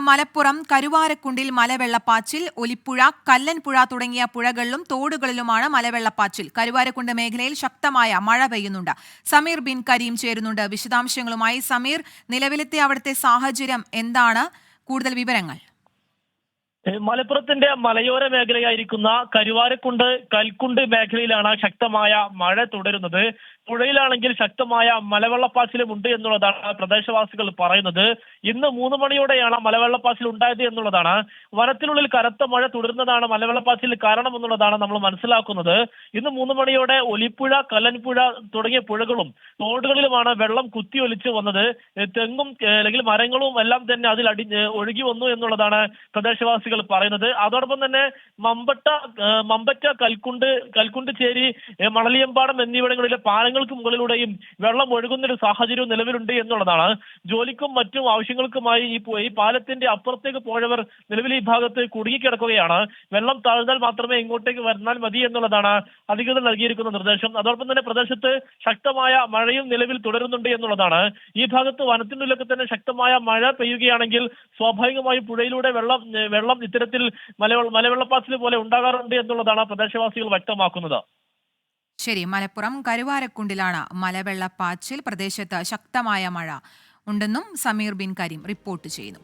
മലപ്പുറം കരുവാരക്കുണ്ടിൽ മലവെള്ളപ്പാച്ചിൽ. ഒലിപ്പുഴ, കല്ലൻപുഴ തുടങ്ങിയ പുഴകളിലും തോടുകളിലുമാണ് മലവെള്ളപ്പാച്ചിൽ. കരുവാരക്കുണ്ട് മേഖലയിൽ ശക്തമായ മഴ പെയ്യുന്നുണ്ട്. സമീർ ബിൻ കരീം ചേരുന്നുണ്ട് വിശദാംശങ്ങളുമായി. സമീർ, നിലവിലത്തെ അവിടുത്തെ സാഹചര്യം എന്താണ്? കൂടുതൽ വിവരങ്ങൾ. മലപ്പുറത്തിന്റെ മലയോര മേഖലയായിരിക്കുന്ന കരുവാരക്കുണ്ട്, കൽക്കുണ്ട് മേഖലയിലാണ് ശക്തമായ മഴ തുടരുന്നത്. പുഴയിലാണെങ്കിൽ ശക്തമായ മലവെള്ളപ്പാച്ചിലും ഉണ്ട് എന്നുള്ളതാണ് പ്രദേശവാസികൾ പറയുന്നത്. ഇന്ന് 3 മണിയോടെയാണ് മലവെള്ളപ്പാച്ചിൽ ഉണ്ടായത് എന്നുള്ളതാണ്. വനത്തിനുള്ളിൽ കനത്ത മഴ തുടരുന്നതാണ് മലവെള്ളപ്പാച്ചിൽ കാരണമെന്നുള്ളതാണ് നമ്മൾ മനസ്സിലാക്കുന്നത്. ഇന്ന് 3 മണിയോടെ ഒലിപ്പുഴ, കല്ലൻപുഴ തുടങ്ങിയ പുഴകളും തോടുകളിലുമാണ് വെള്ളം കുത്തിയൊലിച്ച് വന്നത്. തെങ്ങും അല്ലെങ്കിൽ മരങ്ങളും എല്ലാം തന്നെ അതിൽ ഒഴുകി വന്നു എന്നുള്ളതാണ് പ്രദേശവാസികൾ പറയുന്നത്. അതോടൊപ്പം തന്നെ മമ്പറ്റ, കൽക്കുണ്ട് ചേരി, മണലിയമ്പാടം എന്നിവിടങ്ങളിലെ പാലങ്ങൾക്ക് മുകളിലൂടെയും വെള്ളം ഒഴുകുന്ന ഒരു സാഹചര്യവും നിലവിലുണ്ട് എന്നുള്ളതാണ്. ജോലിക്കും മറ്റും ആവശ്യങ്ങൾക്കുമായി ഈ പാലത്തിന്റെ അപ്പുറത്തേക്ക് പോയവർ നിലവിൽ ഈ ഭാഗത്ത് കുടുങ്ങിക്കിടക്കുകയാണ്. വെള്ളം താഴ്ന്നാൽ മാത്രമേ ഇങ്ങോട്ടേക്ക് വന്നാൽ മതി എന്നുള്ളതാണ് അധികൃതർ നൽകിയിരിക്കുന്ന നിർദ്ദേശം. അതോടൊപ്പം തന്നെ പ്രദേശത്ത് ശക്തമായ മഴയും നിലവിൽ തുടരുന്നുണ്ട് എന്നുള്ളതാണ്. ഈ ഭാഗത്ത് വനത്തിനുള്ളിലൊക്കെ തന്നെ ശക്തമായ മഴ പെയ്യുകയാണെങ്കിൽ സ്വാഭാവികമായും പുഴയിലൂടെ വെള്ളം ഇത്തരത്തിൽ മലവെള്ളപ്പാച്ചിൽ പോലെ ഉണ്ടാകാറുണ്ട് എന്നുള്ളതാണ് പ്രദേശവാസികൾ വ്യക്തമാക്കുന്നത്. ശരി, മലപ്പുറം കരുവാരക്കുണ്ടിലാണ് മലവെള്ളപ്പാച്ചിൽ. പ്രദേശത്ത് ശക്തമായ മഴ ഉണ്ടെന്നും സമീർ ബിൻ കരീം റിപ്പോർട്ട് ചെയ്യുന്നു.